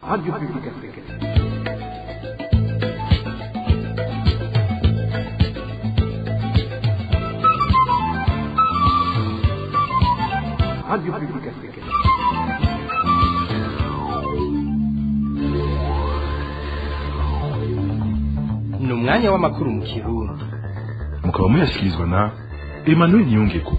Radio Publique Africaine. Radio Publique Africaine. Ni umwanya w'amakuru mu Kirundi. Mukaba muyashyikirizwa na Emmanuel Nyongeko.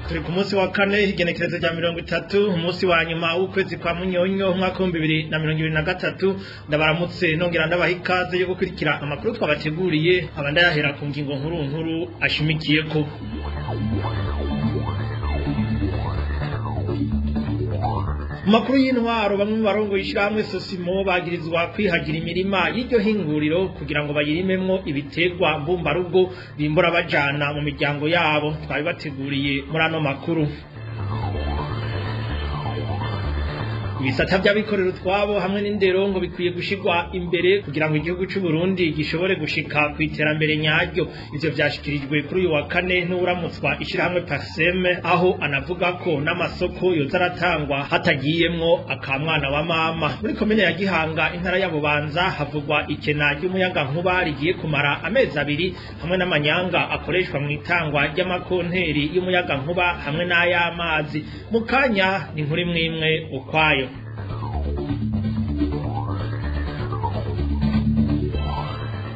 Turi ku munsi wa kane igenekerezo rya 30 umunsi wa nyuma w'ukwezi kwa Munyonyo umwaka wa 2023 ndabaramutse nongera ndabaha ikaze yo gukurikira amakuru twabateguriye abandayahera ku ngingo nkuru ashimikiyeko. Makuru y'intwaro bamwe barongo yishiramwe Sosimo bagirizwa kwihagira imirima y'iryo hinguriro kugira ngo bayirimemwo ibitegwa mbumbarugo bimbura bajana mu miryango yabo twabibateguriye muri ano makuru. Ibisata by'abikorera utwabo hamwe n'indero ngo bikwiye gushigwa imbere kugira ngo igihugu cy'u Burundi gishobore gushika ku iterambere nyaryo. Ivyo vyashikirijwe kuri uyu wa kane n'uramutswa ishirahamwe Parseme, aho anavuga ko n'amasoko yozaratangwa hatagiyemwo akamwana wa mama. Muri komine ya Gihanga intara ya Bubanza havugwa ikena ry'umuyaga nkuba rigiye kumara amezi abiri hamwe n'amanyanga akoreshwa mu itangwa ry'amakonteri y'umuyaga nkuba hamwe n'ay'amazi. Mukanya ni nkuri mwimwe ukwayo.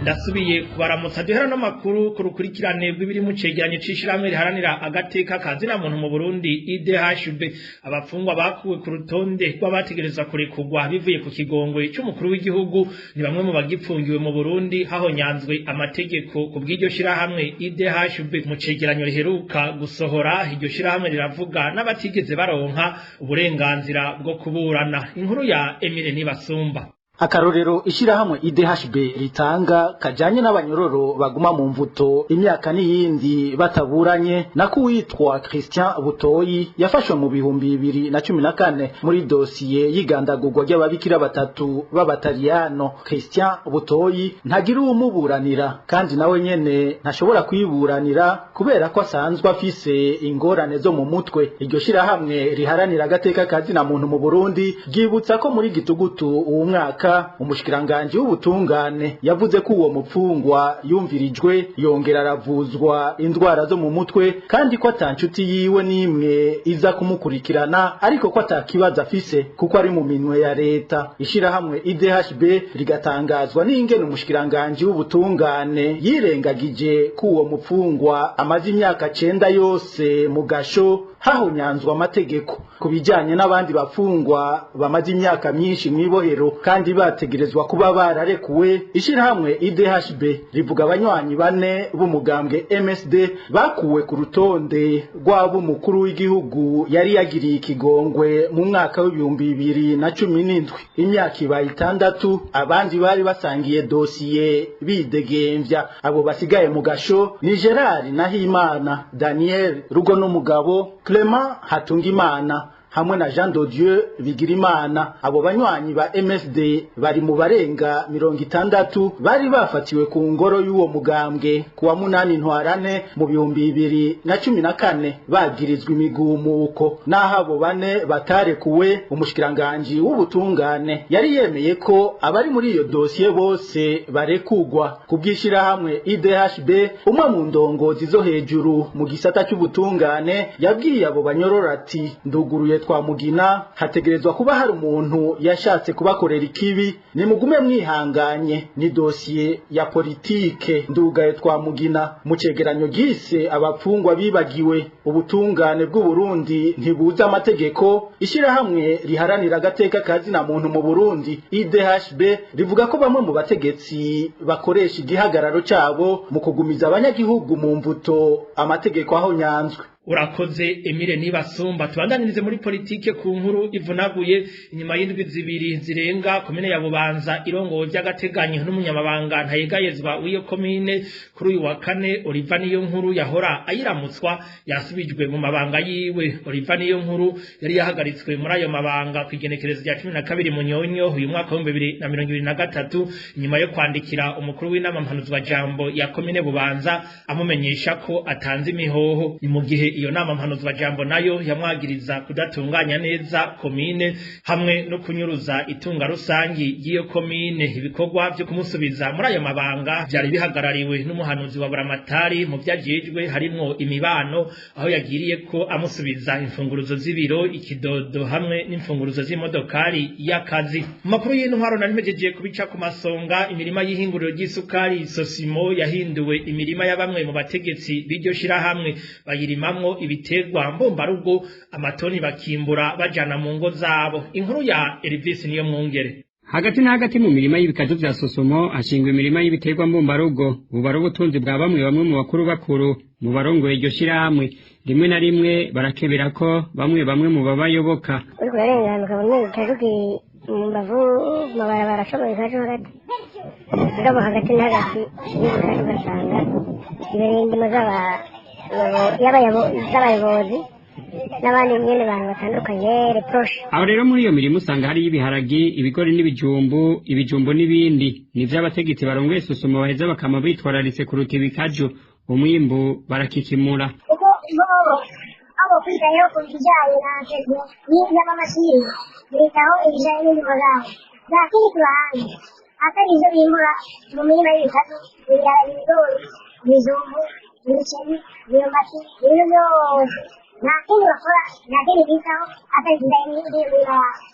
Ndasubiye kubaramutsa duhera n'amakuru ku rukurikirane rw'ibiri mu cegeranyo c'ishiramwe riharanira agateka kazina muntu mu Burundi IDHB. Abafungwa bakuwe ku rutonde rw'abategereza kurekurwa bivuye ku kigongwe c'umukuru w'igihugu ni bamwe mu bagipfungiwe mu Burundi hahonyanzwe amategeko ku bw'iryo shirahamwe IDHB. Mu cegeranyo riheruka gusohora iryo shirahamwe riravuga n'abatigeze baronka uburenganzira bwo kuburana. Inkuru ya Emile Nibasumba. Akarorero ishirahamwe IDHB ritanga kajanye n'abanyororo baguma mu mvuto imyaka n'iyindi bataburanye nako witwa Christian Butoyi yafashwe mu bihumbi 2014 muri dosiye y'igandagurwa ry'ababikira batatu b'abataliyano. Christian Butoyi ntagira umuburanira kandi nawe nyene ntashobora kwiburanira kubera ko asanzwe afise ingorane zo mu mutwe. Iryo shirahamwe riharanira agateka kazina muntu mu Burundi ryibutsa ko muri gitugutu uwo mwaka umushikiranganje w'ubutungane yavuze ko uwo mupfungwa yumvirijwe yongera aravuzwa indwara zo mu mutwe kandi ko atancuti yiwe nimwe iza kumukurikirana ariko ko atakibaza afise kuko ari mu minwe ya leta. Ishirahamwe IDHB rigatangazwa n'ingene umushikiranganje w'ubutungane yirengagije ko uwo mupfungwa amaze imyaka 9 yose mu gasho hahunyanzwa amategeko kubijanye n'abandi bafungwa bamaze imyaka myinshi mwibohero kandi bategerezwa kuba bararekuwe. Ishirahamwe IDHB rivuga abanywanyi 4 b'umugambwe MSD bakuwe ku rutonde rw'abo mukuru w'igihugu yari yagiriye ikigongwe mu mwaka w'2017. Imyaka ibaye 6 abandi bari basangiye dosiye bidegemvya. Abo basigaye mu gasho ni Gerard Nahimana, Daniel Rugo n'umugabo, Clement Hatungimana hamwe na Jean de Dieu Bigirimana. Abo banywanyi ba MSD bari mu barenga 60 bari bafatiwe ku ngoro y'uwo mugambwe kuwa 8 ntwarane mu 2014 bagirizwa imigumuko. Naho abo 4 batarekuwe, umushikiranganje w'ubutungane yari yemeye ko abari muri iyo dosiye bose barekugwa. Kubwishira hamwe IDHB umwe mu ndongozi zo hejuru mu gisata cy'ubutungane yabwiye abo banyorora ati nduguruye twa Mugina hategerezwa kuba hari umuntu yashatse kubakorera ikibi, nimugume mwihanganye, ni dosiye ya politike. Ndugaye twa Mugina mu cegeranyo gise abapfungwa bibagiwe. Ubutungane bw'u Burundi ntibuza amategeko. Ishirahamwe riharanira agateka kazina muntu mu Burundi IDHB rivuga ko bamwe mu bategetsi bakoresha igihagararo cabo mu kugumiza abanyagihugu mu mvuto amategeko aho nyanzwe. Urakoze Emile Nibasumba. Tubandanirize muri politike ku nkuru ivunaguye inyuma y'indwi zibiri zirenga komine ya Bubanza irongowe by'agateganyo n'umunyamabanga ntayegayezwa w'iyo komine kuri uyu wa kane. Oliva niyo nkuru yahora ayiramutswa yasubijwe mu mabanga yiwe. Oliva niyo nkuru yari yahagaritswe muri ayo mabanga ku igenekerezo rya 12 Munyonyo uyu mwaka wa 2023 inyuma yo kwandikira umukuru w'inama mpanuzwa jambo ya komine Bubanza amumenyesha ko atanze imihoho. Ni mu gihe iyo nama mpanuzwa jambo nayo yamwagiriza kudatunganya neza komine hamwe no kunyuruza itunga rusangi y'iyo komine. Ibikorwa byo kumusubiza muri ayo mabanga byari bihagarariwe n'umuhanuzi wa buramatari mu vyajejwe harimwo imibano, aho yagiriye ko amusubiza imfunguruzo z'ibiro, ikidodo hamwe n'imfunguruzo z'imodokari y'akazi. Mu makuru y'intwaro nari mpejeje kubica ku masonga, imirima y'ihinguriro ry'isukari Sosimo yahinduwe imirima ya bamwe mu bategetsi b'iryo shirahamwe, bayirimamwo ibitegwa mbombarugo, amatoni bakimbura bajana mu ngo zabo. Inkuru ya Elvis niyo mwungere. Hagati na hagati mu mirima y'ibikazu vya Sosomo hashingwa imirima y'ibiterwa mbumbarugo, bubara ubutunzi bwa bamwe mu bakuru mu barongoye iryo shirahamwe. Rimwe na rimwe barakebera ko bamwe mu babayoboka uriko urarengana ukabona ibitaruki mu mbavu mabarabara ashoboye kaje hagati ngabo hagati na hagati y'ibikazu ugasanga ibereye indimo z'abayobozi n'abandi nyene bantu batandukanye reproche. Aho rero muri iyo mirimo usanga hari ibiharagi, ibigori n'ibijumbo n'ibindi. Nivyo abategetsi barongoye Sosomo baheza bakama bitwararitse kuruta ibikaju, umwimbu barakikimura. Uko abo kwigayo ku bijanye n'amamashini bitaho ibijanye n'indimo zabo zakiri kubahanga atari ivyo bimbura mu mirima y'ibikazu, ibiharagi, ibigori, ibijumbu, imiceri, imyumbati, ibintu vyose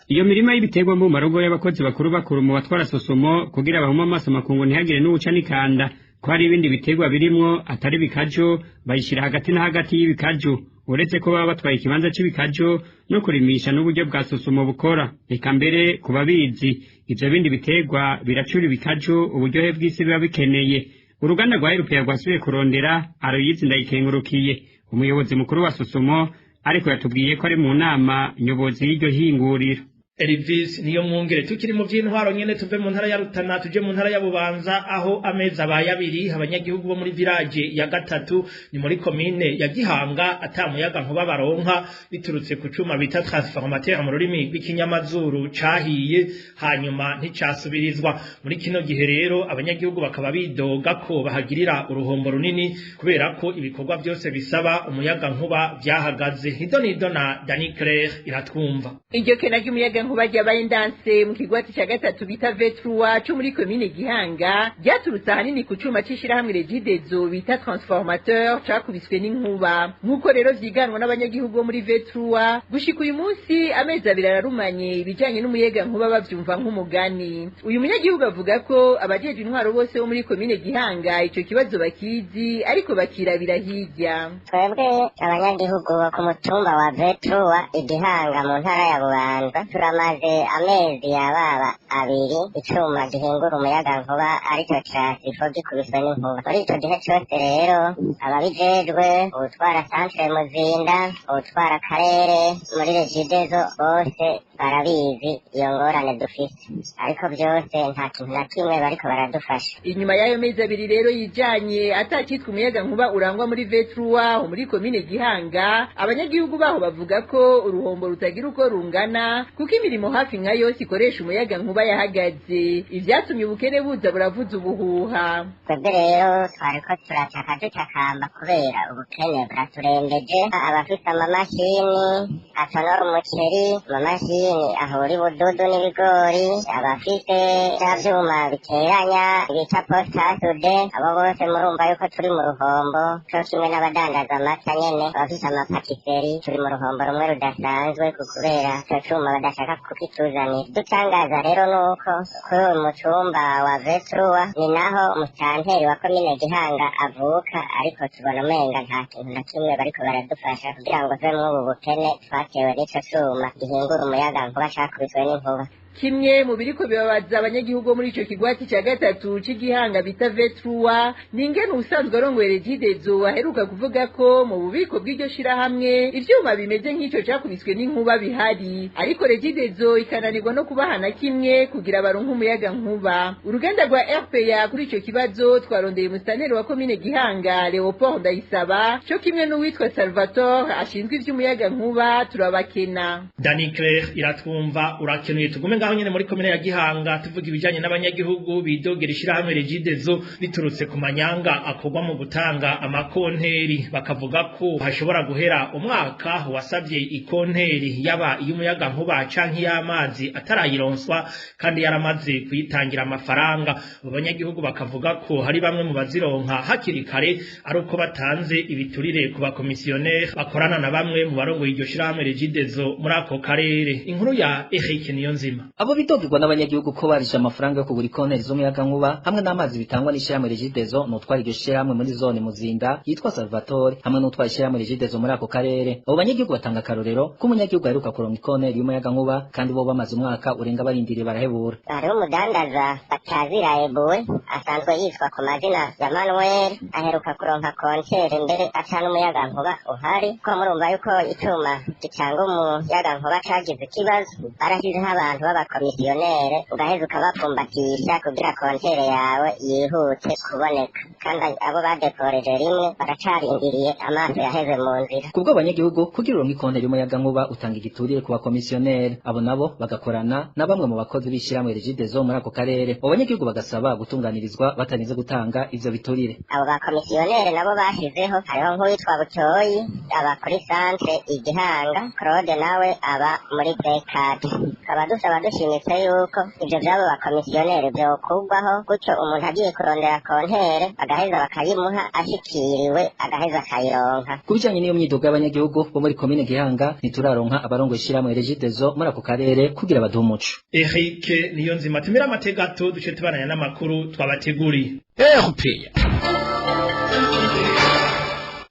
iyo mirima y'ibiterwa mbumbarugo y'abakozi bakuru mu batwara Sosomo kugira bahuma amaso makungu ntihagire n'ubuca n'ikanda ko hari ibindi biterwa birimwo atari bikaju, bayishira hagati na hagati y'ibikaju. Uretse ko baba batwaye ikibanza c'ibikaju no kurimisha n'uburyo bwa Sosomo bukora, eka mbere kuba bizi ivyo bindi biterwa biracura ibikaju uburyohe bw'isi biba bikeneye. Uruganda rwa Erupeya rwasubiye kurondera Aloyizi Ndayikengurukiye, umuyobozi mukuru wa Sosomo, ariko yatubwiye ko ari mu nama nyobozi y'iryo hinguriro. Elvis niyo mwungere. Tukiri mu by'intwaro nyene tuve mu ntara ya Rutana tuje mu ntara ya Bubanza, aho amezi abaye abiri abanyagihugu bo muri village ya gatatu ni muri komine ya Gihanga atamuyaga nkuba baronka biturutse ku cuma bita transformateur mu rurimi rw'ikinyamazuru cahiye hanyuma nticasubirizwa. Muri kino gihe rero abanyagihugu bakaba bidoga ko bahagirira uruhombo runini kubera ko ibikorwa byose bisaba umuyaga nkuba byahagaze. Nido na Dani Claire iratwumva. Iryo kena ry'umuyaga nkuba ryabaye ndanse mu kigwati cya gatatu bita Vetruwa cyo muri komine Gihanga, ryaturutse ahanini ku cuma c'ishirahamwe Regidezo bita transformateur cakubiswe n'inkuba. Nk'uko rero vyiganwa n'abanyagihugu bo muri Vetruwa, gushika uyu munsi amezi abiri ararumanye ibijanye n'umuyaga nkuba bavyumva nk'umugani. Uyu munyagihugu avuga ko abajeje intwaro bose bo muri komine Gihanga ico kibazo bakizi ariko bakirabira hirya. Twebwe abanyagihugu bo ku mutumba wa Vetruwa Igihanga mu ntara ya Bubanza turamaze amezi yababa abiri icuma gihingura umuyaga nkuba aricyo transifo gikubiswe n'inkuba. Muri ico gihe cose rero ababijejwe ubutwara centre Muzinda, ubutwara akarere muri Regidezo bose barabizi iyo ngorane dufise, ariko byose nta kintu na kimwe bariko baradufasha. Inyuma y'ayo mezi abiri rero yijanye atacitwa umuyaga nkuba urangwa muri Vetruwa muri komine Gihanga, abanyagihugu baho bavuga ko uruhombo rutagira uko rungana kuko imirimo hafi nka yose ikoresha umuyaga nkuba yahagaze, ivyatumye ubukene buza buravuza ubuhuha. Twebwe rero twariko turataka dutakamba kubera ubukene buraturembeje. Abafise amamashini atonora umuceri, amamashini ahura ibududu n'ibigori, abafise vya vyuma biteranya bita postasude, abo bose murumva yuko turi mu ruhombo, co kimwe n'abadandaza amata nyene abafise amapatiseri turi mu ruhombo rumwe rudasanzwe kubera ico cuma badashaka kukituzanira. Dutangaza rero nuko kuri uyu mutumba wa Vetruwa ni naho umusanteri wa komine Gihanga avuka, ariko tubona umenga nta kintu na kimwe bariko baradufasha kugira ngo tuve mw'ubu bukene twatewe n'ico cuma gihingura umuyaga nkuba cakubiswe n'inkuba. Kimwe mu biriko bibabaza abanyagihugu muri ico kigwati cya gatatu c'Igihanga bita Vetruwa ningene usanzwe arongoye Regidezo aheruka kuvuga ko mu bubiko bw'iryo shirahamwe ivyuma bimeze nk'ico cakubiswe n'inkuba bihari, ariko Regidezo ikananirwa no kubahana kimwe kugira baronke umuyaga nkuba. Uruganda rwa RPA kuri ico kibazo twarondeye umustaneri wa komine Gihanga Leopold Ndayisaba, cyo kimwe n'uwitwa Salvatore ashinzwe ivy'umuyaga nkuba turabakena. Dani Claire iratwumva, urakenuye tugume ngaho nyene muri komine ya Gihanga tuvuga ibijanye n'abanyagihugu bidogera ishirahamwe Regidezo biturutse ku manyanga akorwa mu gutanga amakonteri bakavuga ko hashobora guhera umwaka wasavye ikonteri yaba iy'umuyaga nkuba canke y'amazi atarayironswa kandi yaramaze kuyitangira amafaranga. Abanyagihugu bakavuga ko hari bamwe mu bazironka hakiri kare ari uko batanze ibiturire ku bakomisiyoneri bakorana na bamwe mu barongoye iryo shirahamwe Regidezo muri ako karere. Inkuru ya Eric Niyonzima. Abo bidogirwa n'abanyagihugu ko barije amafaranga yo kugura ikonteri z'umuyaga nkuba hamwe n'amazi bitangwa n'ishirahamwe Regidezo n'utwara iryo shirahamwe muri zone Muzinda yitwa Salvatore hamwe n'utwara ishirahamwe Regidezo muri ako karere. Abo banyagihugu batanga karorero ko umunyagihugu aheruka kuronka ikonteri y'umuyaga nkuba kandi bo bamaze umwaka urenga barindiriye barahebura. Hariho umudandaza batazirayebuwe asanzwe yitwa ku mazina ya Manuel aheruka kuronka konteri mbere acana umuyaga nkuba uhari ko murumva yuko icuma gitanga umuyaga nkuba cagize ikibazo barashyizeho abantu b'abakomisiyonere ugaheza ukabapfumbatisha kugira kontere yawe yihute kuboneka kandi abo badekoreje rimwe baracarindiriye amaso yaheze mu nzira. Kubwo abanyagihugu kugira uronke ikonteri y'umuyaga nkuba utanga igiturire ku bakomisiyonere abo nabo bagakorana na bamwe mu bakozi b'ishirahamwe Regidezo muri ako karere. Abo banyagihugu bagasaba gutunganirizwa batarinze gutanga ivyo biturire. Abo bakomisiyonere nabo bashizeho hariho nk'uwitwa Butoyi aba kuri centre Igihanga, Claude nawe aba muri Bekad. Kaba dusaba dushimitse yuko ivyo vyabo bakomisiyonere vyokugwaho gutyo umuntu agiye kurondera kontere agaheza bakayimuha ashikiriwe agaheza akayironka. Kubijanye n'iyo myidogo y'abanyagihugu bo muri komine Gihanga ntituraronka abarongoye ishirahamwe Regidezo muri ako karere kugira baduhe umuco. Eric Niyonzima tumira amategato duce tubananya n'amakuru twabateguriye.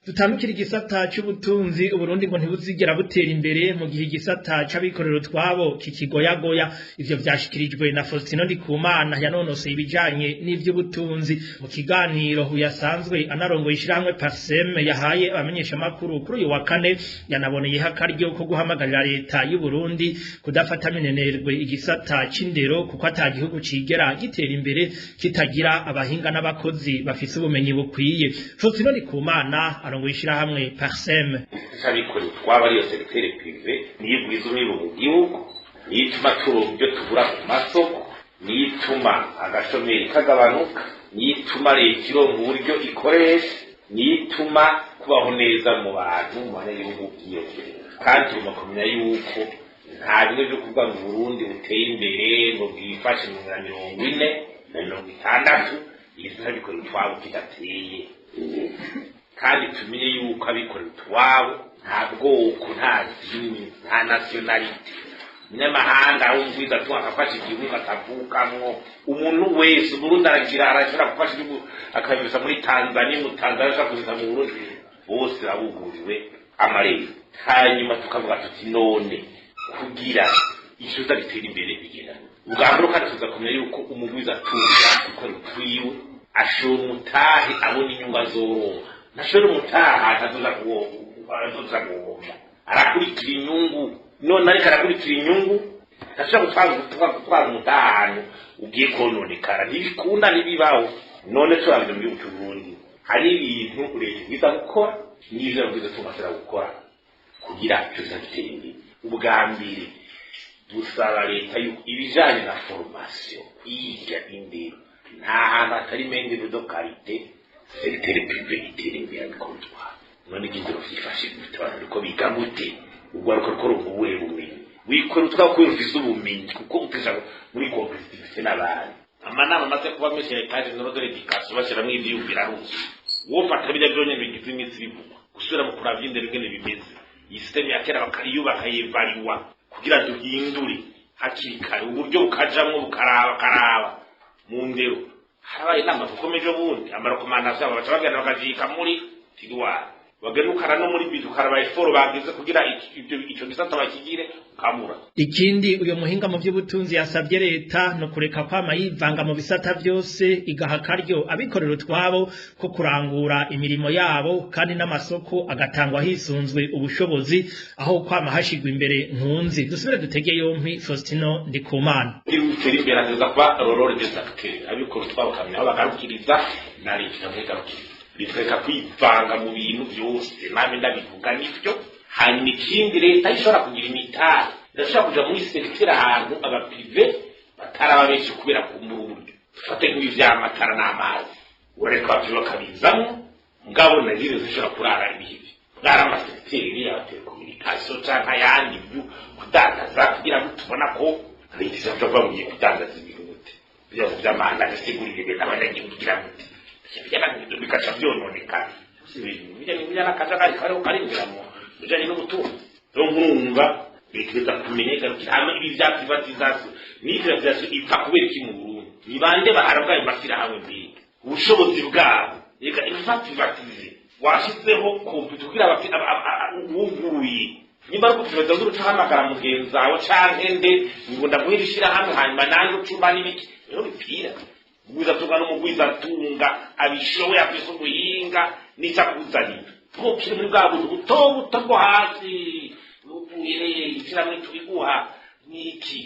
Tutanukira igisata c'ubutunzi Uburundi ngo ntibuzigera butera imbere mu gihe igisata c'abikorero twabo kikigoyagoya. Ivyo vyashikirijwe na Faustino Ndikumana yanonoseye ibijanye n'ivy'ubutunzi mu kiganiro yasanzwe anarongoye ishirahamwe Parsem yahaye abamenyesha makuru kuri uyu wa kane. Yanaboneyeho akaryo ko guhamagarira leta y'u Burundi kudafata minenerwe igisata c'indero kuko atagihugu cigera gitera imbere kitagira abahinga n'abakozi bafise ubumenyi bukwiye. Faustino Ndikumana ngo ishirahamwe Parsem cyabikora twaba ari yo secteur privé niyibwiza umwiro mu gihugu nituma turubyo tubura ku masoko nituma agashomeri kagabanuka nituma leta ironka uburyo ikoresha nituma kubaho neza mu bantu mu banyagihugu byiyongera kandi tumakomenya yuko nta bimwe byo kuvuga ngo Burundi buteye imbere ngo bwifashe mu 40 na 60 ibisabikora twabo kidateye kandi tumenye yuko abikorera utwabo nta bwoko nta dini nta nationality umunyamahanga wumviza twakafasha igihugu atavukamwo umuntu wese Burundi arashobora gufasha igihugu akabiza muri Tanzania mu Tanzania akakuza mu Burundi bose abuguriwe amarebe hanyuma tukavuga tuti none kugira ishuza bitera imbere bigenda ubwamburo kandi tuzakomera yuko umugwiza tuza gukora twiwe ashora umutahe abona inyungu azoronka nashoro mutaha atazuza kuwomba arakurikira inyungu none ariko arakurikira inyungu ashaka gutwara umutahano ugiye kononekara ntibikunda ntibibaho none turabize muri Burundi hari ibintu leta biza gukora n'ivyo biza tumasira gukora kugira cyose gitende ubwambire dusaba leta yuko ibijanye na formation kwiga indero nta hantu atari mende de qualité secteur privé itere bikorwa none igindiro fifashe bitwara uko biga gute ubwo rukora ubuwe bumenyi wikora utwakwumviza ubumenyi kuko uteza muri competitive n'abandi amanama maze kuba meshe kaje n'rodore dikaso bashira mu ivyumvira ruzi wofata bijya byonye bigize iminsi bivugwa gusubira mu kuravya indero ngene bimeze iyi system ya kera bakayubaka yevariwa kugira duhindure hakiri kare uburyo bukajamwo bukaraba mu ndero harabaye inama tukomeje bundi amarekomandasiyo abaca bagenda bakajika muri tigwara bagenukana no muri bizu karabaye foro bagize kugira ico gisata bakigire kamura. Ikindi uyo muhinga mu by'ubutunzi yasabye leta no kureka kwama yivanga mu bisata byose igaha karyo abikorera twabo ko kurangura imirimo yabo kandi n'amasoko agatangwa hisunzwe ubushobozi aho kwama hashigwa imbere nkunzi. Dusubire dutege yompi Faustino Ndikumana. Ibiteri imbere aza kuba rorore des acteurs abikorera twabo kamwe aho bagarukiriza na leta mugarukiriza bitweka kwivanga mu bintu byose name ndabivuga nivyo hanyuma ikindi leta ishobora kugira imitari ndashaka kuja muri sekiteri ahantu abaprive bataraba benshi kubera kumbura uburyo dufate nk'ibi vy'amatara n'amazi ureka abavyo bakabizamwo mugabo na zire zishobora kurara ibihivi bwari amasekiteri ya telekomunikasiyo canke ayandi kudandaza kugira ngo tubona ko leta izavuga bagiye kudandaza ibirute byose vy'amanda agasigurire abanyagihugu kugira ngo bikaca vyononekana ibijyanye n'akajagari karinjira mu bijyanye n'ubutunzi rero nkumva leta kumenyeka hama ibi vya privatization ni privatization ipfa kubera iki mu Burundi ni bande baharabwa ayo mashyirahamwe mbere ubushobozi bwabo reka privatize washizeho komputa kugira uwuguruye nimba ari kuprivatiza urucahamagara mugenzi wawe canke nde ngo ndaguhera ishyirahamwe hanyuma nange ucumba n'ibiki rero bipfira Gwizatunga n'umugwizatunga abishoboye afise ubuhinga n'icakuzanira tukiri muri bwa buntu buto bwo hasi n'ubuhereye ishyirahamwe tubiguha n'iki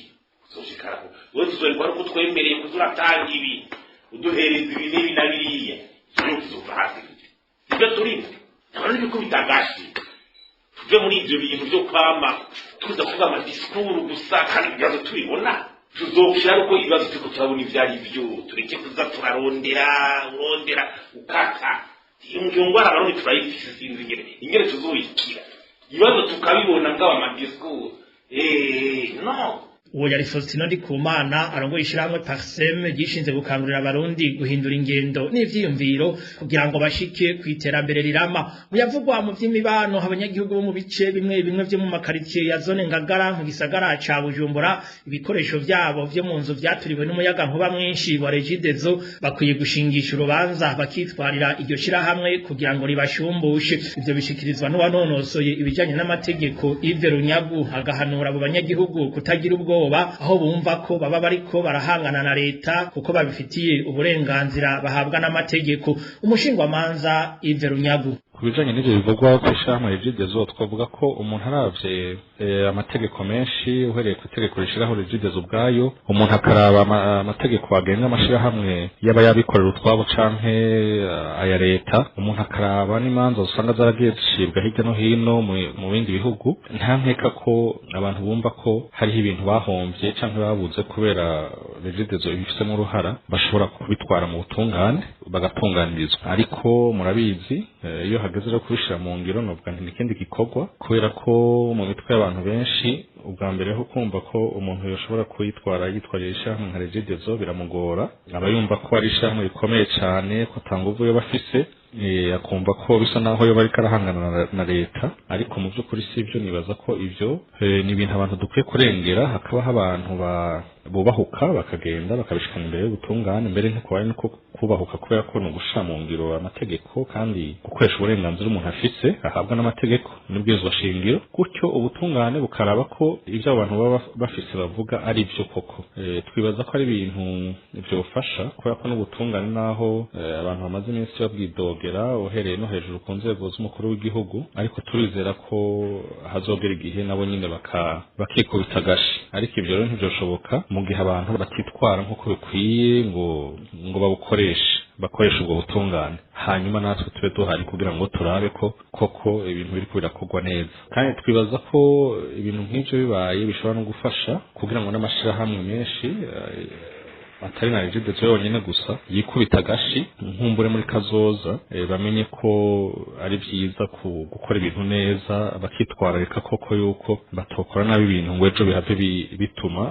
uzoshikaraho wowe tuzorikwa nuko twemereye kuzuratanga ibi uduhereza ibi n'ibi na biriya rero tuzova hasi ibyo turimo ntabwo n'ibikubita agashi tuve muri ibyo bintu byo kwama tuza kuvuga amadisikuru gusa kandi ibibazo tubibona tuzoshira uko ibibazo tuko turabona ivyari byo tureke kuza turarondera ukata ingungwa abarundi turayifise sinzi ingere tuzoyikira ibibazo tukabibona bw'aba madiscours no uwo yari Faustino Ndikumana arongoye ishyirahamwe Parsem gishinze gukangurira abarundi guhindura ingendo n'ivyiyumviro kugira ngo bashike kwiterambere rirama muyavugwa mu vy'imibano abanyagihugu bo mu bice bimwe byo mu makaritie ya zone Ngagara mu gisagara ca Bujumbura ibikoresho vyabo vyo mu nzu vyaturiwe n'umuyaga nkuba mwinshi wa Regidezo bakwiye gushingisha urubanza bakitwarira iryo shirahamwe kugira ngo ribashumbushe ivyo bishikirizwa n'uwanonosoye ibijanye n'amategeko Yves Runyagu agahanura abo banyagihugu kutagira ubwo aho bumva ko baba bariko barahangana na leta kuko babifitiye uburenganzira bahabwa n'amategeko umushingwamanza Yves Runyagu kubijanye n'ivyo bivugwa ku ishirahamwe Regidezo twavuga ko umuntu aravye amategeko menshi uhereye ku itegeko rishiraho Regidezo ubwayo umuntu akaraba amategeko agenga amashirahamwe yaba yabikorera utwabo canke aya leta umuntu akaraba n'imanza usanga zaragiye zicibwa hirya no hino mu bindi bihugu nta nkeka ko abantu bumva ko hariho ibintu bahomvye canke babuze kubera Regidezo ibifisemo uruhara bashobora kubitwara mu butungane bagatunganirizwa ariko murabizi iyo hageze rero kubishira mu ngiro novuga nti ikindi gikorwa kubera ko mu mitwe y'abantu benshi ubwa mbere ho kumva ko umuntu yoshobora kwitwara yitwarira ishyirahamwe nka Regidezo biramugora aba yumva ko ari ishyirahamwe rikomeye cyane ko atanguvu yo bafise akumva ko bisa naho yo bari karahangana na leta ariko mu by'ukuri sivyo nibaza ko ivyo ni ibintu abantu dukwiye kurengera hakabaho abantu bubahuka bakagenda bakabishikana imbere y'ubutungane mbere nko kwari nuko kubahuka kubera ko no gushira mu ngiro amategeko kandi gukoresha uburenganzira umuntu afise ahabwa n'amategeko n'ubwizwa shingiro gutyo ubutungane bukaraba ko ivyo abantu baba bafise bavuga ari byo koko twibaza ko ari ibintu byofasha kubera ko n'ubutungane naho abantu bamaze iminsi babwidogera uhereye no hejuru ku nzego z'umukuru w'igihugu ariko turizera ko hazogera igihe nabo nyine bakikubita agashi ariko ivyo rero ntivyoshoboka mu gihe abantu batitwara nk'uko bikwiye ngo bakoresha ubwo butungane hanyuma natwe tube duhari kugira ngo turabe ko koko ibintu biriko birakorwa neza kandi twibaza ko ibintu nk'ivyo bibaye bishobora no gufasha kugira ngo n'amashirahamwe menshi atari na Regidezo yonyine gusa yikubita agashi nkumbure muri kazoza bamenye ko ari byiza gukora ibintu neza bakitwararika koko yuko batokora nabi ibintu ngo ejo bihave bituma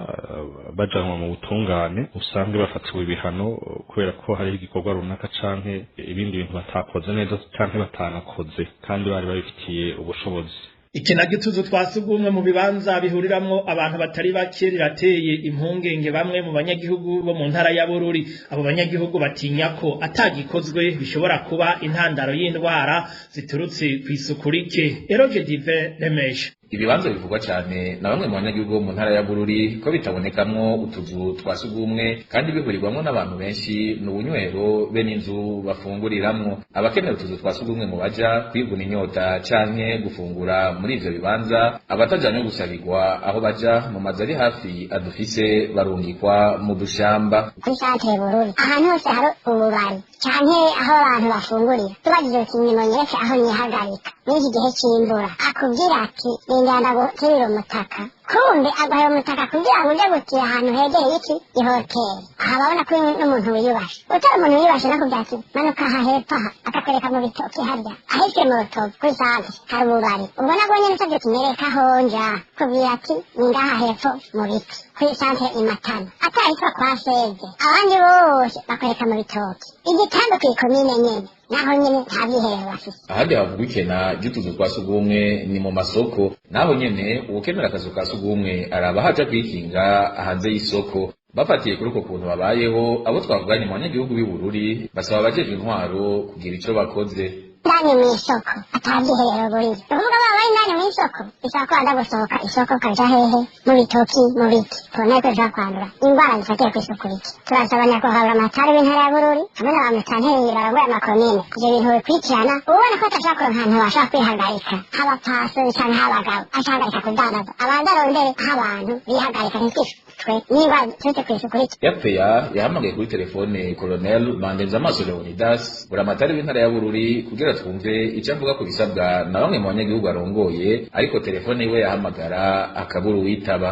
bajanwa mu butungane usange bafatiwe ibihano kubera ko hari igikorwa runaka canke ibindi bintu batakoze neza canke batanakoze kandi bari babifitiye ubushobozi iki nagituzo twasugumwe mu bibanza bihuriramwo abantu batari bake rirateye impungenge bamwe mu banyagihugu bo mu ntara ya Bururi abo banyagihugu batinya ko atagikozwe bishobora kuba intandaro y'indwara ziturutse kw'isuku rike Eroge Dive Remesha ibibanza bivugwa cyane na bamwe mu banyagihugu bo mu ntara ya Bururi ko bitabonekamwo utuzu twasugumwe kandi bihurirwamwo n'abantu benshi n'ubunywero be n'inzu bafunguriramwo abakenera utuzu twasugumwe mu baja kwivuna inyota canke gufungura muri ivyo bibanza abatajanye gusabirwa aho baja mu mazu ari hafi adufise barungikwa mu dushamba kuri santere Bururi ahantu hose hari ububari canke aho abantu bafungurira tubagije ikinyimo nyeretse aho nihagarika n'iki gihe c'imvura akubwira ati ngenda guterura umutaka kumbe agahera umutaka kugira ngo uje gutira ahantu hegereye iki ihoteli aha babona ko n'umuntu wiyubashe utari umuntu wiyubashe nakubwira ati manuka aha hepfo aha akakwereka mu bitoki harya ahitwe mu rutovu kuri santre hari ububari ubona bwo nyene usavye kunyereka aho nja kubwira ati ni ngaha hepfo mu biti kuri santre imatana atahitwa kwa feze abandi bose bakwereka mu bitoki igitando kw'ikomine nyene naho nyene nta bwiherero bafise. ahandi havugwa ikena ry'utuzu twa sugumwe ni mu masoko naho nyene uwukenera akazu ka sugumwe araba haja kwikinga hanze y'isoko. bafatiye kuri uko kuntu babayeho abo twavuganye mu banyagihugu b'i Bururi basaba abajejwe intwaro kugira ico bakoze. Ndani mw'isoko atabwiherero buriyo uvuga babaye ndani mw'isoko bisaba ko wanda gusohoka isoko ukaja hehe mu bitoki mu biti tubona yuko bishobora kwandura indwara zifatiye kw'isuku rike. turasaba nyakubahwa amatari w'intara ya Bururi hamwe na ba musitanteri barongoye amakomine ivyo bintu bikurikirana ubona ko atashobora kuronka ahantu bashobora kwihagarika h'abapfasoni canke h'abagabo acahagarika kudandaza abanza arondere aho abantu bihagarika ntitwishwe n'indwara zifatiye kw'isuku rike. yapeya yahamagaye kuri telefone Colonel Mandenzamaso Leonidas buramatari w'intara ya Bururi kugira twumve icyo avuga ku bisabwa na bamwe mu banyagihugu arongoye ariko telefone iwe yahamagara akabura uwitaba.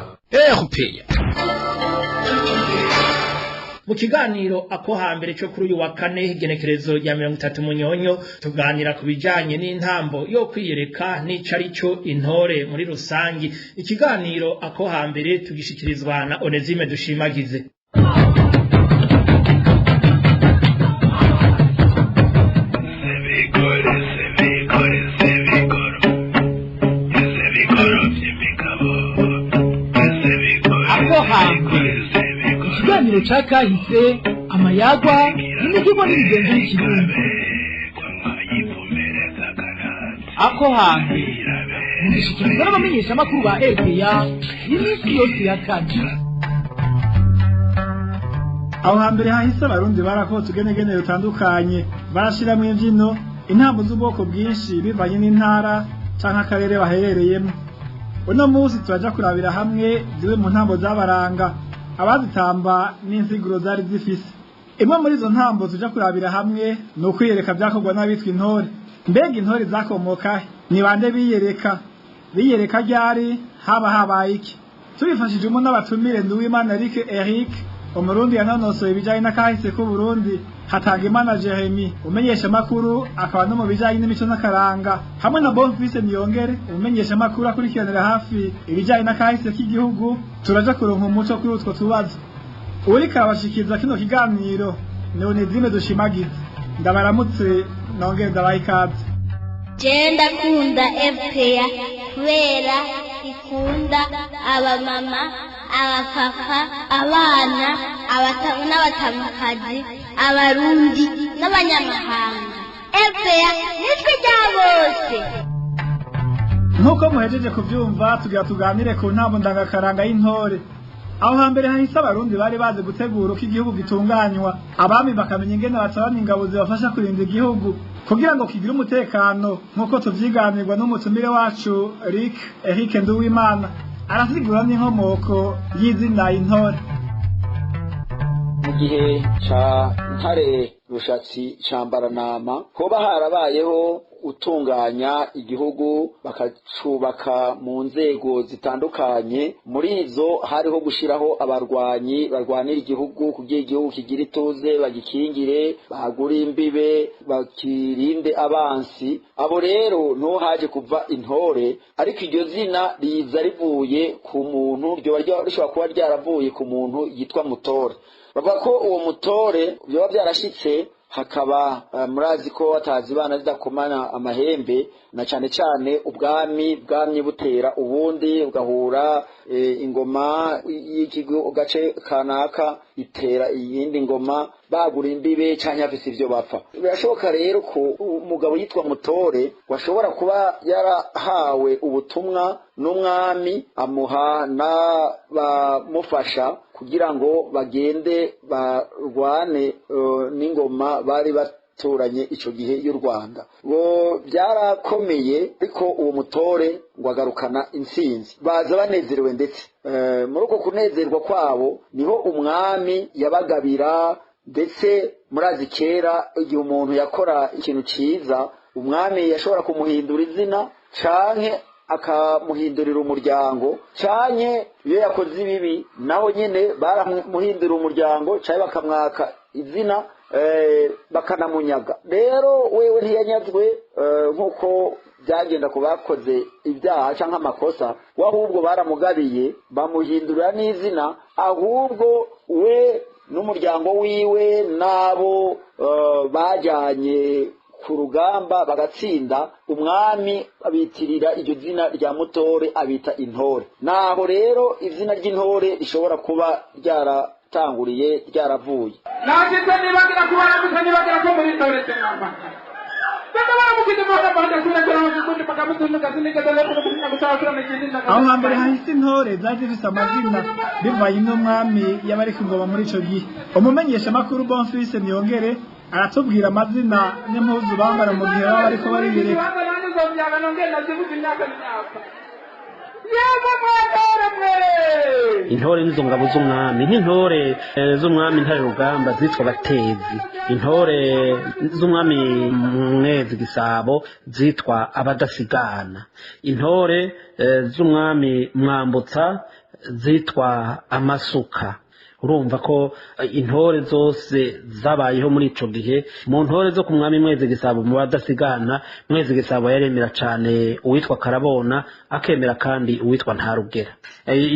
Mu kiganiro ako hambere cyo kuri uyu wa kane igenekerezo rya 30 Munyonyo tuganira ku bijanye n'intambo yo kwiyereka n'icarico intore muri rusangi. Ikiganiro ako hambere tugishikirizwa na Onezime Dushimagize. Ikiganiro ca kahise amayagwa n'imivugo n'imigenzo y'ikirundi. ako hantu mugishikirizwa n'abamenyeshamakuru ba RPA iminsi yose ya kane. aho hambere hahise abarundi barakotse ugenegene rutandukanye barashira mu imbyino intambo z'ubwoko bwinshi bivanye n'intara canke akarere baherereyemo. uno munsi turaja kurabira hamwe ziwe mu ntambo zabaranga abazitamba n'insiguro zari zifise. imwe muri izo ntambo tuja kurabira hamwe no kwiyereka byakorwa n'abitwa intore. mbega intore zakomoka ni bande biyereka ryari habaye iki? tubifashije umuntu n'abatumire Nduwimana Eric umurundi yanonosoye ibijanye n'akahise ku Burundi, Hatangimana Jeremy umenyesha makuru akaba no mu bijanye n'imico n'akaranga, hamwe na Bonfils Niyongere umenyesha makuru akurikiranira hafi ibijanye n'akahise k'igihugu. turaja kuronka umuco kuri utwo tubazo. uri karabashikiza kino kiganiro ni Onezime Dushimagize. ndabaramutse nongere ndabaha ikaze. Jenda kunda FPA kubera ikunda abamama abapapa abana abatamu n'abatamakazi abarundi n'abanyamahanga. FPA nitwe rya bose. nkuko muhejeje kuvyumva tugira tuganire ku ntambo ndangakaranga y'intore. aho hambere hahise abarundi bari bazi gutegura uko igihugu gitunganywa, abami bakamenya ingene batabana ingabo zibafasha kurinda igihugu kugira ngo kigire umutekano, nkuko tuvyiganirwa n'umutumire wacu Eric Nduwimana arasigura n'inkomoko y'izina intore. mu gihe ca Ntare Rushatsi Cambaranama hoba harabayeho utunganya igihugu bakacubaka mu nzego zitandukanye. muri izo hariho gushiraho abarwanyi barwanira igihugu kugira igihugu kigira ituze, bagikingire, bagura imbibe, bakirinde abansi. abo rero no haje kuva intore, ariko iryo zina riza rivuye ku muntu, ryo rishobora kuba ryaravuye ku muntu yitwa mutore. bavuga ko uwo mutore byoba byarashitse hakaba murazi ko atazibana zidakomana amahembe, na cane cane ubwami butera ubundi ugahura ingoma y'ikigo gace kanaka itera iyindi ngoma, bagura imbibe canke afise ivyo bapfa. birashoboka rero ko umugabo yitwa mutore washobora kuba yarahawe ubutumwa n'umwami amuha bamufasha kugira ngo bagende barwane n'ingoma bari baturanye ico gihe y'u Rwanda. ngo byarakomeye, ariko uwo mutore ngo agarukana intsinzi, baza banezerewe. ndetse muri uko kunezerwa kwabo niho umwami yabagabira. ndetse murazi kera igihe umuntu yakora ikintu ciza, umwami yashobora kumuhindura izina canke akamuhindurira umuryango canye iyo yakoze ibibi naho nyene baramuhindurira umuryango canye bakamwaka izina bakanamunyaga rero wewe ntiyanyazwe nkuko byagenda ku bakoze ibyaha cyangwa amakosa wahubwo baramugabiye bamuhindurira n'izina ahubwo we n'umuryango wiwe nabo bajyanye ku rugamba bagatsinda umwami abitirira iryo zina rya mutore abita intore naho rero izina ry'intore rishobora kuba ryaratanguriye ryaravuye nagize nibagira kubara gusa nibagira ko muri intore cyangwa aho hambere hahise intore zari zifise amazina bivanye n'umwami y'abari ku ngoma muri ico gihe umumenyeshamakuru Bonfils Niyongere aratubwira amazina n'impuzu bambara mu gihe baba bariko bariyereka intore nizo ngabo z'umwami nk'intore z'umwami ntare rugamba zitwa batezi intore z'umwami mwezi gisabo zitwa abadasigana intore z'umwami mwambutsa zitwa amasuka urumva ko intore zose zabayeho muri ico gihe mu ntore zo ku mwami mwezi gisabo mu badasigana mwezi gisabo yaremera cane uwitwa Karabona akemera kandi uwitwa Ntarugera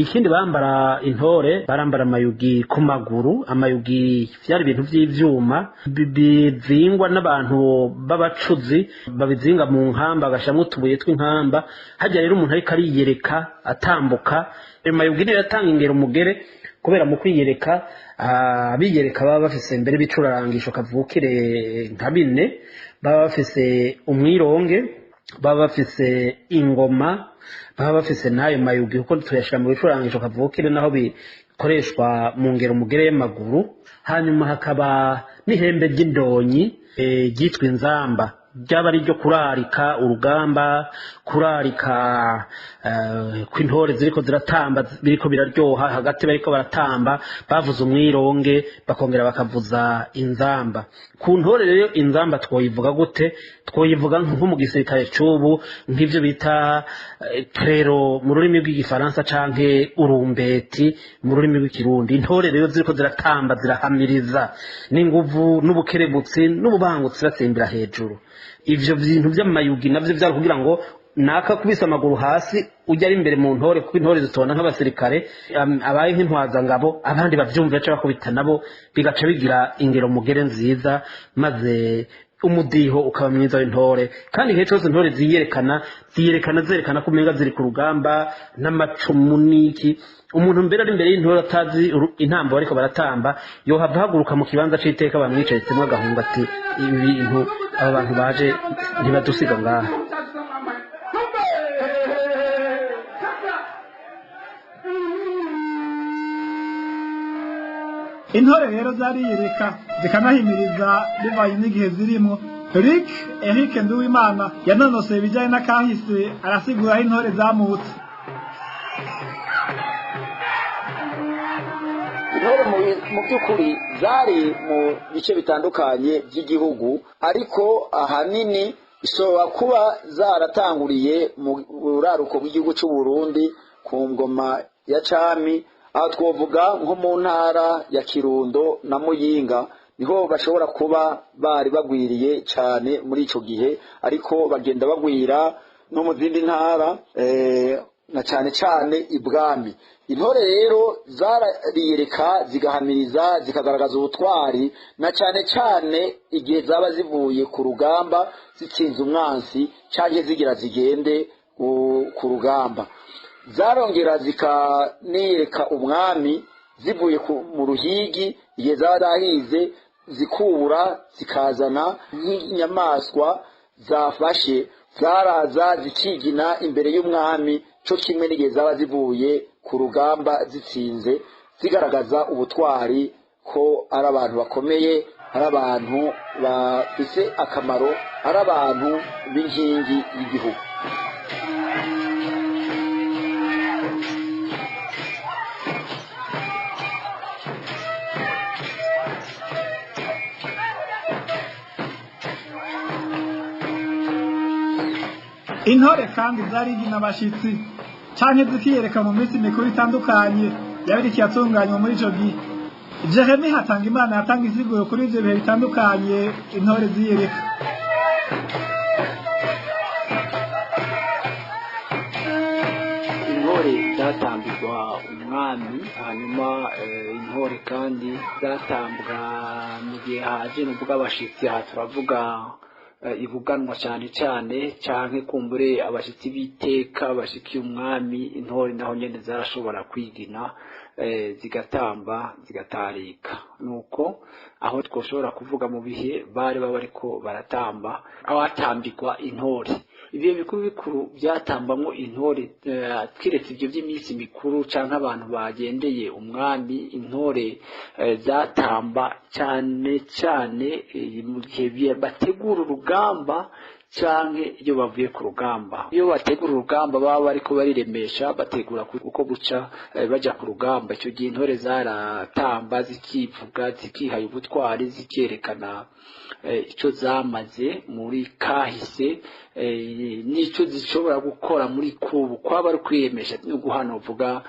ikindi bambara intore barambara amayugi ku maguru amayugi vyari ibintu vy'ivyuma bizingwa n'abantu b'abacuzi babizinga mu nkamba agashamwe utubuye tw'inkamba hajya rero umuntu ariko ariyereka atambuka amayugi niyo yatanga ingero umugere kubera mu kwiyereka abiyereka baba bafise mbere bicurarangisho kavukire nka bine baba bafise umwironge baba bafise ingoma baba bafise nayo mayugi kuko tuyashira mu bicurangisho kavukire naho bikoreshwa mu ngero umugere y'amaguru hanyuma hakaba n'ihembe ry'indonyi ryitwa inzamba ryaba ari ryo kurarika urugamba kurarika kw'intore ziriko ziratamba biriko biraryoha hagati bariko baratamba bavuza umwironge bakongera bakavuza inzamba ku ntore rero inzamba twoyivuga gute twoyivuga nko mu gisirikare c'ubu nk'ivyo bita trero mu rurimi rw'igifaransa canke urumbeti mu rurimi rw'ikirundi intore rero ziriko ziratamba zirahamiriza n'inguvu n'ubukerebutsi n'ububangutsi basimbira hejuru ivyo bintu by'amayugi navyo byari kugira ngo naka kubisa amaguru hasi ujya ari imbere mu ntore kuko intore zitona nk'abasirikare abaye nk'intwaza ngabo abandi bavyumva baca bakubita nabo bigaca bigira ingero mugere nziza maze umudiho ukaba mwiza w'intore kandi igihe cyose intore zerekana ko umenga ziri ku rugamba n'amacumu n'iki umuntu mbere ari imbere y'intore atazi intambo bariko baratamba yohava haguruka mu kibanza c'iteka bamwicayitsemwo agahunga ati ibi bintu aba bantu baje ntibadusiga ngaha intore rero zariyereka zikanahimiriza bivanye n'igihe zirimo Eric Nduwimana yanonosoye ibijyanye n'akahise arasigura aho intore zamutse intore mu by'ukuri zari mu bice bitandukanye by'igihugu ariko ahanini ishobora kuba zaratanguriye mu buraruko bw'igihugu cy'u Burundi ku ngoma ya Cami aho twovuga nko mu ntara ya Kirundo na Muyinga niho bashobora kuba bari bagwiriye cyane muri ico gihe ariko bagenda bagwira no mu zindi ntara na cyane cyane ibwami intore rero zariyereka zigahamiriza zikagaragaza ubutwari na cyane cyane igihe zaba zivuye ku rugamba zitsinze umwansi cyangwa zigira zigende ku rugamba zarongera zikanireka umwami zivuye mu ruhigi igihe zaba zahize zikura zikazana nk'inyamaswa zafashe zaraza zikigina imbere y'umwami cyo kimwe n'igihe zaba zivuye ku rugamba zitsinze zigaragaza ubutwari ko ari abantu bakomeye ari abantu bafise akamaro ari abantu b'inkingi y'igihugu intore kandi zari n'abashitsi canke zikiyereka mu minsi mikuru itandukanye yabirikiye atunganywa muri ico gihe. Jeremy Hatangimana yatanga insiguro kuri ivyo bihe bitandukanye intore ziyereka. intore zatambirwa umwami, hanyuma intore kandi zatambwa mu gihe haje n'ubwo abashitsi, aha turavuga ibuganwa cyane cyane canke kumbure abashitsi biteka bashikiye umwami, intore naho nyene zarashobora kwigina zigatamba zigatarika. Nuko aho twoshobora kuvuga mu bihe bari bariko baratamba abatambirwa intore, ibyo bikuru bikuru byatambamwo intore twiretse ibyo by'iminsi mikuru canke abantu bagendeye umwami, intore zatamba cyane cyane mu gihe bategura urugamba canke iyo bavuye ku rugamba. Iyo bategura urugamba baba bariko bariremesha bategura uko guca baja ku rugamba, icyo gihe intore zaratamba zikivuga zikihaye ubutwari zikerekana icyo zamaze muri kahise n'icyo zishobora gukora muri kubu, kwaba ari kwiyemesha no guhana uvuga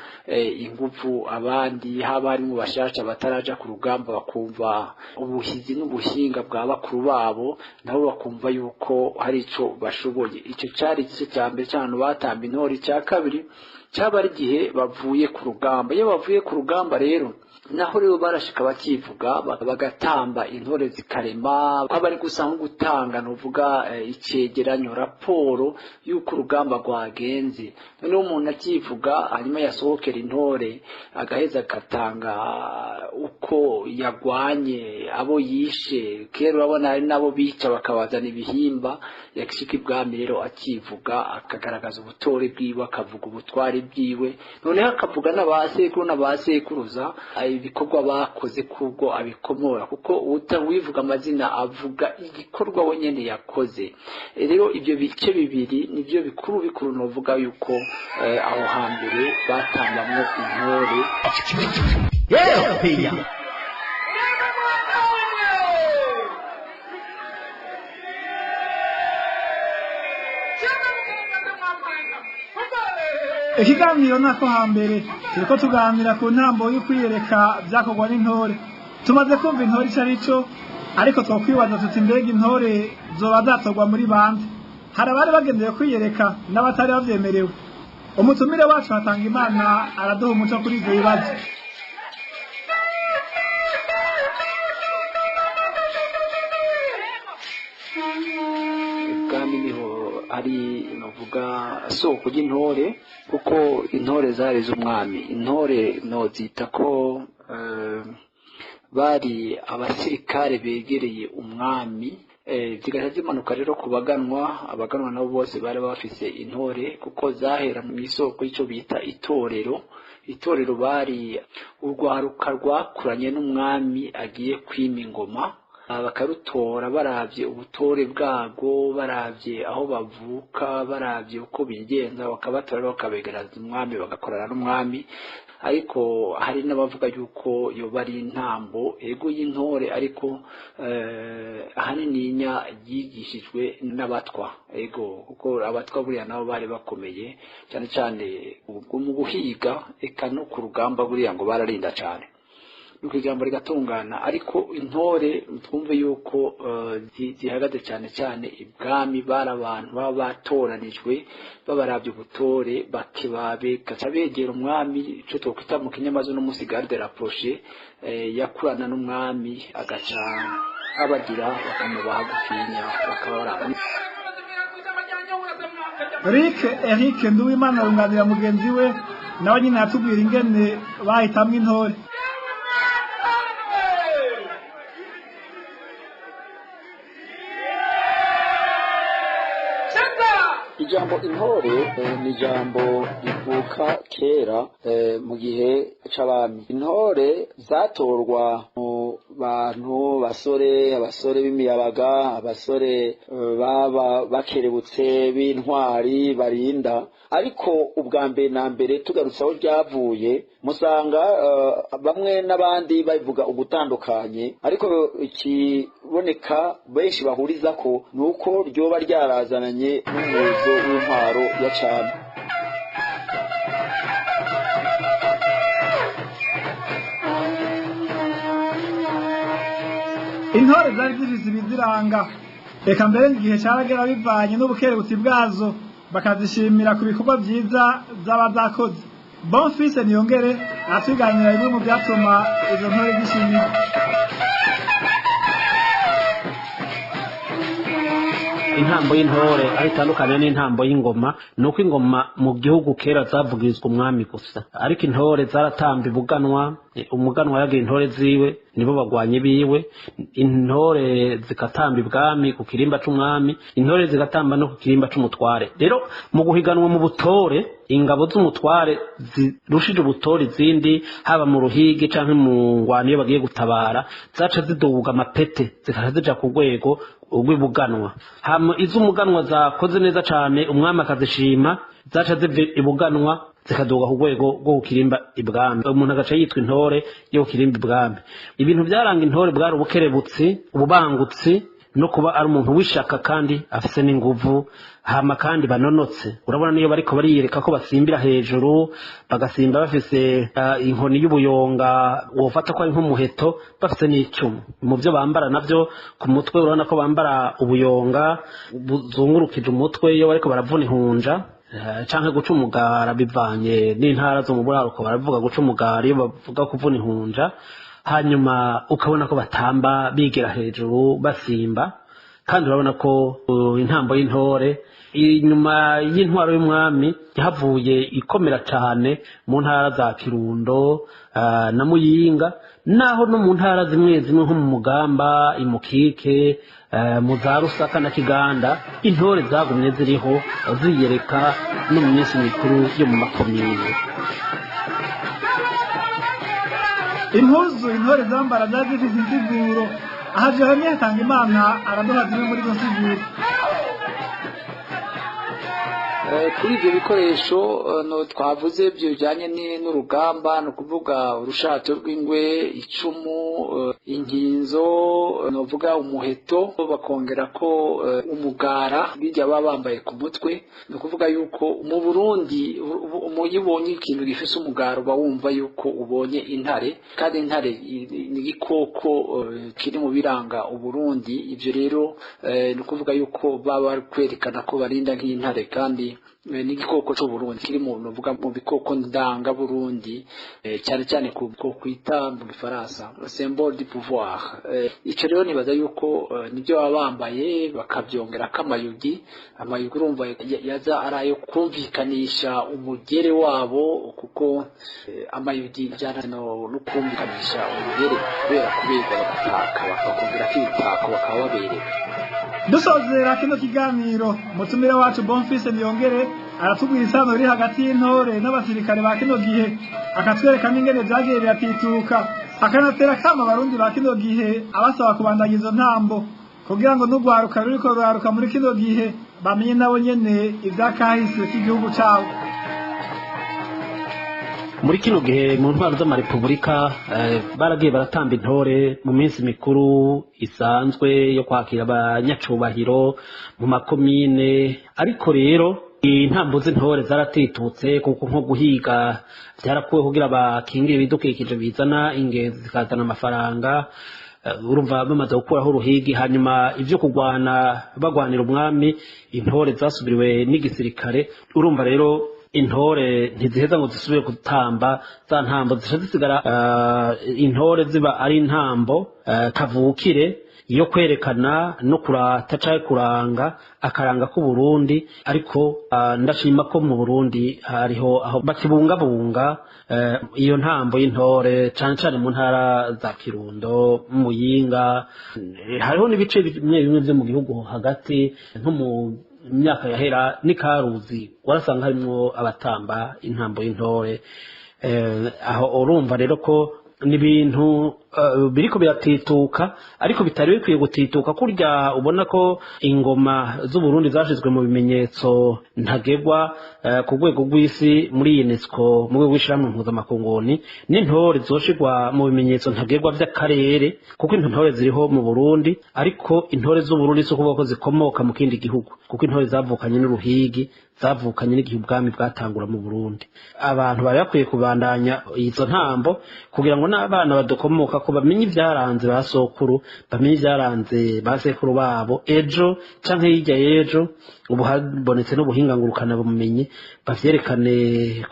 ingufu abandi haba harimo bashasha bataraja ku rugamba bakumva ubuhizi n'ubuhinga bwa bakuru babo, nabo bakumva yuko hari ico bashoboye. Icyo cari igice cya mbere cy'abantu batamba intore. Icya kabiri cyaba ari igihe bavuye ku rugamba. Iyo bavuye ku rugamba rero naho rero barashika bakivuga bagatamba intore zikarema, kwaba ari gusa nko gutanga nuvuga icegeranyo raporo y'uko urugamba rwagenze. Noneho umuntu akivuga hanyuma yasohokera intore agaheza agatanga uko yagwanye abo yishe, kera urabona ari nabo bica bakabazana ibihimba, yakishika ibwami rero akivuga akagaragaza ubutore bwiwe akavuga ubutwari bwiwe, noneho akavuga n'abasekuru n'abasekuruza ibikorwa bakoze kubwo abikomora, kuko utawivuga amazina avuga igikorwa we nyene yakoze. Rero ibyo bice bibiri nivyo bikuru bikuru novuga yuko aho hambere batambamwo intore. Ikiganiro nako hambere turiko tuganira ku ntambo yo kwiyereka byakorwa n'intore. Tumaze kumva intore ico arico, ariko twokwibaza tuti mbega intore zoba zatorwa muri bande? Hari abari bagendeye kwiyereka n'abatari bavyemerewe. Umutumire wacu Hatangimana araduha umuco kuri ivyo bibazo. Kandi niho ari novuga soko y'intore, kuko intore zari z'umwami. Intore nozita ko bari abasirikare begereye umwami, zigaca zimanuka rero kubaganwa. Abaganwa nabo bose bari bafise intore, kuko zahera mu isoko y'icyo bita itorero. Itorero bari urwaruka rwakuranye n'umwami agiye kwima ingoma, bakarutora baravye ubutore bwago, baravye aho bavuka, baravye uko bigenza, bakabatora bakabegeraza umwami bagakorana n'umwami. Ariko hari n'abavuga yuko yoba ari intambo ego y'intore, ariko ahanininya yigishijwe n'abatwa, ego kuko abatwa buriya nabo bari bakomeye cyane cyane mu guhiga, eka no ku rugamba buriya ngo bararinda cyane, nuko ijambo rigatungana. Ariko intore twumve yuko zihagaze cyane cyane ibwami, bari abantu baba batoranijwe babaravye ubutore, gaca begera umwami, ico twokwita mu kinyamazo n'umusi garde rapproché, yakurana n'umwami agaca abagira bakamubaha gufinya bakabara. Eric Nduwimana runganira mugenzi we nawe nyine yatubwira ingene bahitamwo intore. Ijambo intore ni ijambo rivuka kera mu gihe c'abami. Intore zatorwa mu bantu abasore b'imiyabaga, abasore baba bakerebutse b'intwari barinda. Ariko ubwa mbere na mbere tugarutse aho ryavuye, musanga bamwe n'abandi bavuga ugutandukanye, ariko ikiboneka benshi bahuriza ko nuko ryoba ryarazananye n'umuzo w'intwaro ya cami. Intore zari zifise ibiziranga, reka mbere igihe caragera bivanye n'ubukerebutsi bwazo bakazishimira ku bikorwa vyiza z'abazakoze. Bonfils Niyongere atwiganira bimwe mu byatuma izo ntore zishimira. Intambo y'intore aritandukanye n'intambo y'ingoma nuko ingoma mu gihugu kera zavugirizwa umwami gusa, ariko intore zaratamba ibuganwa, umuganwa yagira intore ziwe nibo bagwanye biwe, intore zikatamba ibwami ku kirimba c'umwami, intore zigatamba no ku kirimba c'umutware. Rero mu guhiganwa mu butore ingabo z'umutware zirushije ubutore izindi haba mu ruhigi canke mu ngwano iyo bagiye gutabara zaca ziduga amapete zikaja zija ku rwego urw'ibuganwa. Hama iz'umuganwa zakoze neza cane umwami akazishima zaca ziva ibuganwa zikaduga ku rwego rwo kukirimba ibwami, umuntu agaca yitwa intore yo kukirimba ibwami. Ibintu byaranga intore bwari ubukerebutsi, ububangutsi no kuba ari umuntu wishaka kandi afise n'inguvu, hama kandi banonotse. Urabona niyo bariko bariyereka ko basimbira hejuru, bagasimba bafise inkoni y'ubuyonga wofata ko ari nk'umuheto, bafise n'icumu. Mu byo bambara navyo ku mutwe urabona ko bambara ubuyonga buzungurukije umutwe iyo bariko baravuna ihunja canke guca umugara, bivanye n'intara zo mu buraruko baravuga guca umugara iyo bavuga kuvuna ihunja. Hanyuma ukabona ko batamba bigera hejuru basimba, kandi urabona ko intambo y'intore inyuma y'intwaro y'umwami yahavuye ikomera cyane mu ntara za Kirundo na Muyinga, naho no mu ntara zimwe zimwe nko mu Mugamba, Imukike, mu za Rusaka na Kiganda intore zagumye ziriho ziyereka no mu minsi mikuru yo mu makomine. Impuzu intore zambara zaje zifite insiguro, aha Jeremie Hatangimana araduha zimwe muri izo nsiguro. Kuri ibyo bikoresho twavuze byujyanye n'urugamba, no kuvuga urushato rw'ingwe, icumu, inkinzo, no kuvuga umuheto, bakongera ko umugara bijya baba bambaye ku mutwe. No kuvuga yuko mu Burundi umuyibonye ikintu gifise umugara uba wumva yuko ubonye intare, kandi intare ni igikoko kiri mu biranga Uburundi. Ibyo rero no kuvuga yuko baba kwerekana ko barinda nk'intare, kandi ni igikoko cyo Burundi kiri mu novuga mu bikoko ndanga Burundi, cyane cyane ko kwita mu Gifaransa symbole du pouvoir. Ico rero nibaza yuko nibyo baba bambaye, bakabyongera kamayugi. Amayugi urumva yaza arayo kumvikanisha umugere wabo, kuko amayugi jana no kumvikanisha umugere kubera bagataka bakongera kwitaka bakaba baberewe. Dusozera kino kiganiro umutumire wacu Bonfils Niyongere aratubwira isano riri hagati y'intore n'abasirikare ba kino gihe, akatwereka n'ingene vyagiye biratituka, akanatera kama abarundi ba kino gihe abasaba kubandanya izo ntambo kugira ngo n'urwaruka ruriko ruraruka muri kino gihe bamenye nabo nyene ivyakahise k'igihugu cabo. Muri kino gihe mu ntwaro z'amarepubulika baragiye baratamba intore mu minsi mikuru isanzwe yo kwakira abanyacubahiro mu makomine, ariko rero intambo z'intore zaratitutse kuko nko guhiga byarakuwe kugira bakingire ibidukikije bizana ingenzi zikazana amafaranga. Urumva bamaze gukuraho uruhigi, hanyuma ivyo kugwana bagwanira umwami intore zasubiriwe n'igisirikare. Urumva rero intore ntiziheza ngo zisubire gutamba za ntambo, zisha zisigara intore ziba ari intambo kavukire iyo kwerekana no kurata canke kuranga akaranga k'u Burundi. Ariko ndashima ko mu Burundi hariho aho bakibungabunga iyo ntambo y'intore cane cane mu ntara za Kirundo, Muyinga, hariho n'ibice bimwe bimwe vyo mu gihugu hagati nko mu imyaka yahera ni Karuzi warasanga harimo abatamba intambo y'intore. Aho urumva rero ko n'ibintu biriko biratituka ariko bitari bikwiye gutituka kurya ubona ko ingoma z'u Burundi zashizwe mu bimenyetso ntagegwa ku rwego rw'isi muri UNESCO mu rwego rw'ishyirahamwe mpuzamakunguni n'intore zoshirwa mu bimenyetso ntagegwa by'akarere kuko intore ziriho mu Burundi ariko intore z'u Burundi so kuvuga ko zikomoka mu kindi gihugu kuko intore zavukanye n'uruhigi zavukanye n'igihe ubwami bwatangura mu Burundi abantu bari bakwiye kubandanya izo ntambo kugira ngo n'abana badukomoka ko bamenye ibyaranze ba sokuru bamenye ibyaranze ba sekuru babo ejo canke hirya y'ejo ubu habonetse n'ubuhinga ngurukana bumenye bavyerekane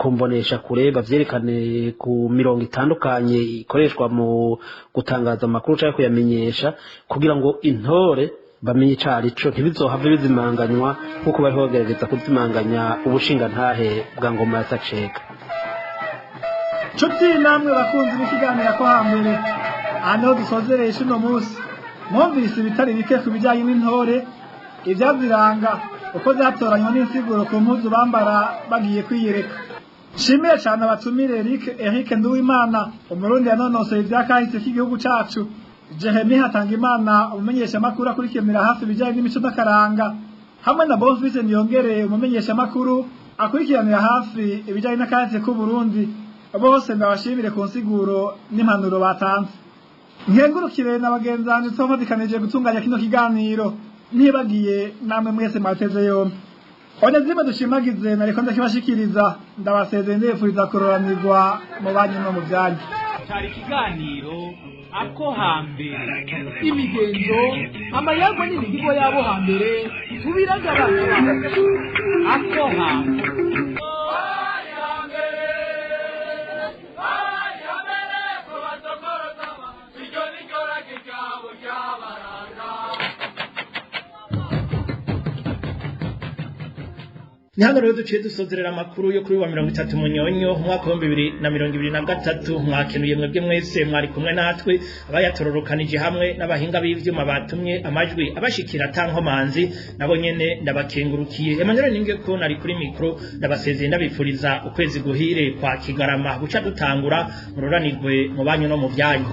kumbonesha kure bavyerekane ku mirongo itandukanye ikoreshwa mu gutangaza amakuru canke kuyamenyesha kugira ngo intore bamenye icari co ntibizohave bizimanganywa nkuko bariho bagerageza kuzimanganya ubushinga ntahe bwa ngoma ya Sacega. Nshuti namwe bakunzi b'ikiganiro ko hambere hano dusozereye uno munsi mwumvise ibitari bike ku bijyanye n'intore ibyaziranga uko zatoranywa n'insiguro ku mpuzu bambara bagiye kwiyereka. Nshimire cyane abatumire Eric Nduwimana umurundi yanonosoye ibyakahise k'igihugu cacu, Jeremy Hatangimana umumenyesha makuru akurikirana hafi ibijyanye n'imico n'akaranga, hamwe na Bonfils Niyongere umumenyesha makuru akurikiranira hafi ibijyanye n'akahise k'u Burundi. Bose ndabashimire ku nsiguro n'impanuro batanze. Nkengurukire na bagenzanje twafatikanije gutunganya kino kiganiro ntibagiye namwe mwese mwateze yombi. Onezime dushimagize nariko ndakibashikiriza ndabasezeye ndefuriza kororanirwa mu banyu no mu byanyu. Cyari kiganiro ako hambere imigenzo amayagwa n'imihigo yabo hambere tubiragabana ako hambere. Ni hano rero duciye dusozerera amakuru yo kuri wa 30 Munyonyo umwaka wa 2023 mwakenuye mwebwe mwese mwari kumwe natwe abayatororokanije hamwe n'abahinga b'ivyuma batumye amajwi abashikira tankomanzi nabo nyene ndabakengurukiye. Emmanuel Ningeko nari kuri micro ndabasezeye ndabifuriza ukwezi guhire kwa Kigarama guca dutangura mururanirwe mu banyu no mu byanyu.